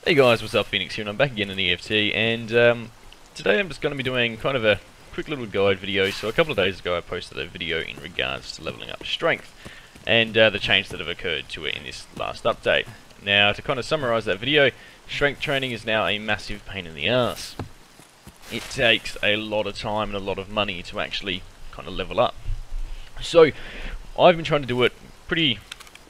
Hey guys, what's up? Phoenix here, and I'm back again in EFT, and today I'm just going to be doing kind of a quick little guide video. So a couple of days ago I posted a video in regards to leveling up strength, and the changes that have occurred to it in this last update. Now, to kind of summarise that video, strength training is now a massive pain in the ass. It takes a lot of time and a lot of money to actually kind of level up. So I've been trying to do it pretty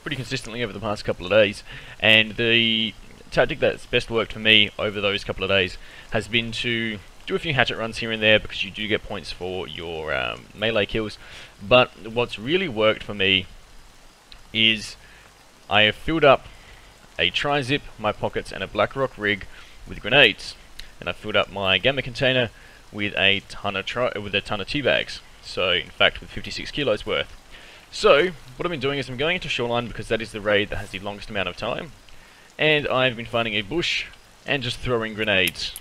consistently over the past couple of days, and the tactic that's best worked for me over those couple of days has been to do a few hatchet runs here and there, because you do get points for your melee kills. But what's really worked for me is I have filled up a tri-zip, my pockets, and a black rock rig with grenades, and I've filled up my gamma container with a ton of tea bags. So in fact, with 56 kilos worth. So what I've been doing is I'm going into Shoreline because that is the raid that has the longest amount of time. And I've been finding a bush and just throwing grenades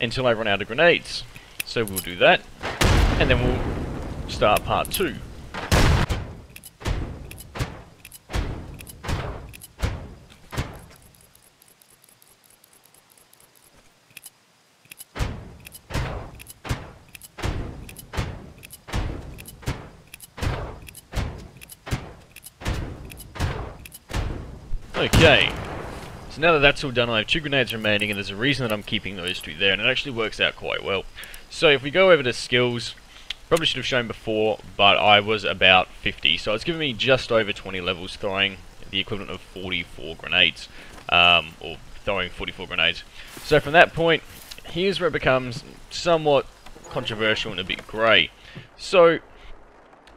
until I run out of grenades. So we'll do that, and then we'll start part 2. Okay, so now that that's all done, I have 2 grenades remaining, and there's a reason that I'm keeping those 2 there, and it actually works out quite well. So if we go over to skills, probably should have shown before, but I was about 50, so it's given me just over 20 levels throwing the equivalent of 44 grenades, or throwing 44 grenades. So from that point, here's where it becomes somewhat controversial and a bit grey. So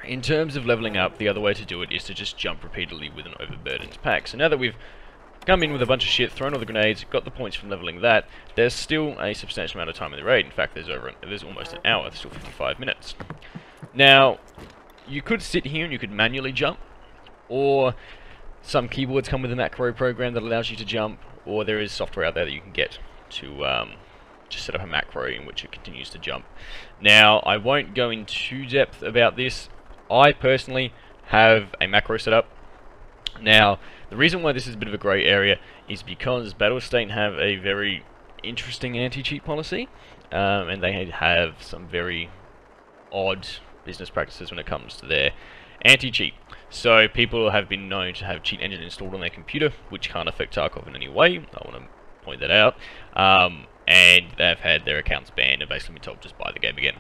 in terms of leveling up, the other way to do it is to just jump repeatedly with an overburdened pack. So now that we've come in with a bunch of shit, thrown all the grenades, got the points from leveling that, there's still a substantial amount of time in the raid. In fact, there's almost an hour, there's still 55 minutes. Now, you could sit here and you could manually jump, or some keyboards come with a macro program that allows you to jump, or there is software out there that you can get to just set up a macro in which it continues to jump. Now, I won't go in too depth about this. I personally have a macro set up. Now, the reason why this is a bit of a grey area is because Battlestate have a very interesting anti-cheat policy, and they have some very odd business practices when it comes to their anti-cheat. So people have been known to have cheat engine installed on their computer, which can't affect Tarkov in any way. I want to point that out. And they've had their accounts banned and basically been told just buy the game again.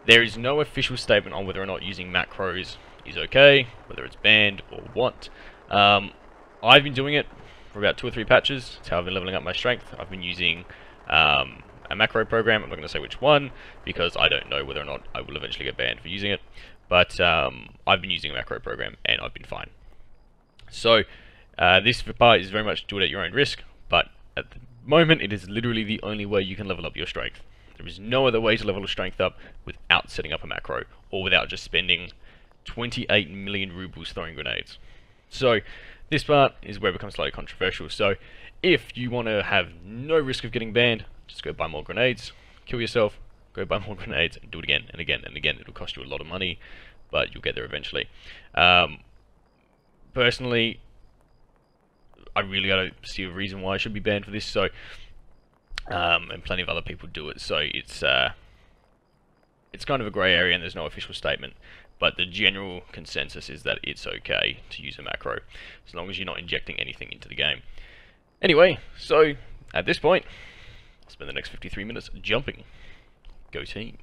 There is no official statement on whether or not using macros is okay, whether it's banned or what. I've been doing it for about 2 or 3 patches. That's how I've been leveling up my strength. I've been using a macro program. I'm not going to say which one, because I don't know whether or not I will eventually get banned for using it. But I've been using a macro program, and I've been fine. So this part is very much do it at your own risk, but at the moment it is literally the only way you can level up your strength. There is no other way to level a strength up without setting up a macro, or without just spending 28 million rubles throwing grenades. So this part is where it becomes slightly controversial. So if you want to have no risk of getting banned, just go buy more grenades, kill yourself, go buy more grenades, and do it again and again and again. It'll cost you a lot of money, but you'll get there eventually. Personally, I really don't see a reason why I should be banned for this. So and plenty of other people do it, so it's kind of a grey area and there's no official statement, but the general consensus is that it's okay to use a macro, as long as you're not injecting anything into the game. Anyway, so at this point, I'll spend the next 53 minutes jumping. Go team.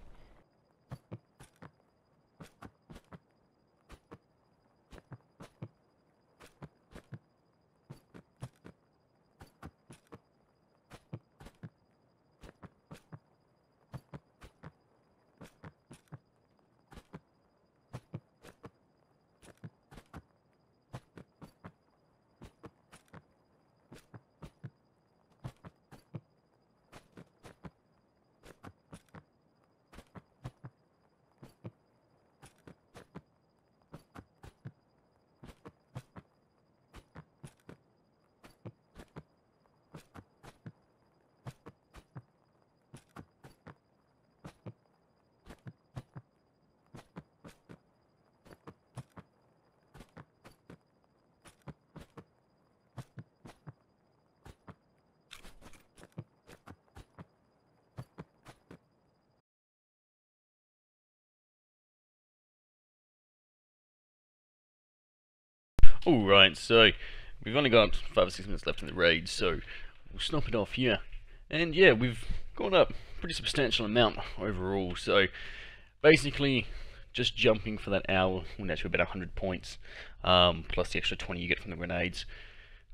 Alright, so we've only got 5 or 6 minutes left in the raid, so we'll stop it off here. And yeah, we've gone up a pretty substantial amount overall, so basically just jumping for that hour will net you about 100 points, plus the extra 20 you get from the grenades.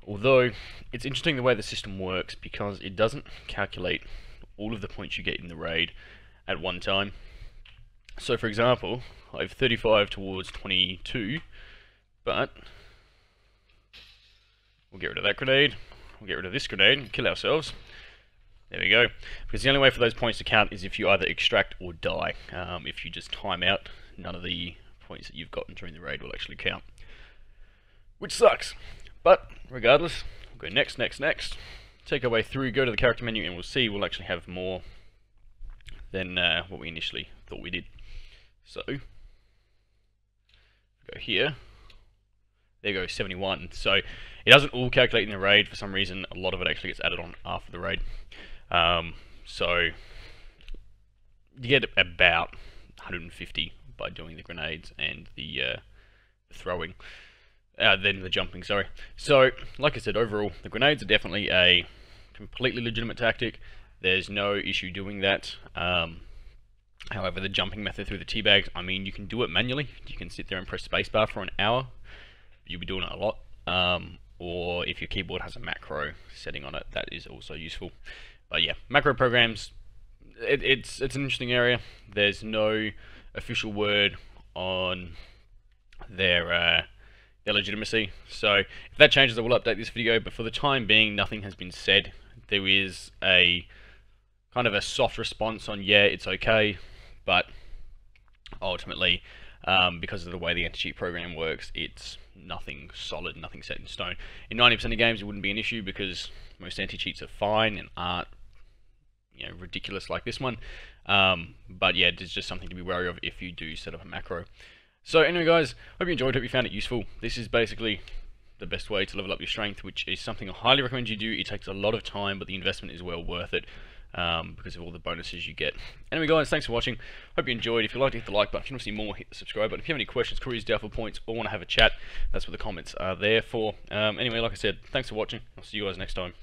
Although, it's interesting the way the system works, because it doesn't calculate all of the points you get in the raid at one time. So for example, I have 35 towards 22, but we'll get rid of that grenade, we'll get rid of this grenade, and kill ourselves. There we go. Because the only way for those points to count is if you either extract or die. If you just time out, none of the points that you've gotten during the raid will actually count. Which sucks. But, regardless, we'll go next, next, next. Take our way through, go to the character menu, and we'll see we'll actually have more than what we initially thought we did. So, go here. There goes 71. So, it doesn't all calculate in the raid. For some reason, a lot of it actually gets added on after the raid. So, you get about 150 by doing the grenades and the throwing. Then the jumping, sorry. So, like I said, overall, the grenades are definitely a completely legitimate tactic. There's no issue doing that. However, the jumping method through the teabags, I mean, you can do it manually. You can sit there and press spacebar for an hour. You'll be doing it a lot. Or if your keyboard has a macro setting on it, that is also useful. But yeah, macro programs, it's an interesting area. There's no official word on their legitimacy. So if that changes, I will update this video. But for the time being, nothing has been said. There is a kind of a soft response on, yeah, it's okay, but ultimately, because of the way the anti-cheat program works, it's nothing solid, nothing set in stone. In 90% of games, it wouldn't be an issue because most anti-cheats are fine and aren't, you know, ridiculous like this one. But yeah, there's just something to be wary of if you do set up a macro. So anyway, guys, hope you enjoyed, hope you found it useful. This is basically the best way to level up your strength, which is something I highly recommend you do. It takes a lot of time, but the investment is well worth it. Because of all the bonuses you get. Anyway, guys, thanks for watching. Hope you enjoyed. If you liked it, hit the like button. If you want to see more, hit the subscribe button. If you have any questions, queries, doubtful points, or want to have a chat, that's what the comments are there for. Anyway, like I said, thanks for watching. I'll see you guys next time.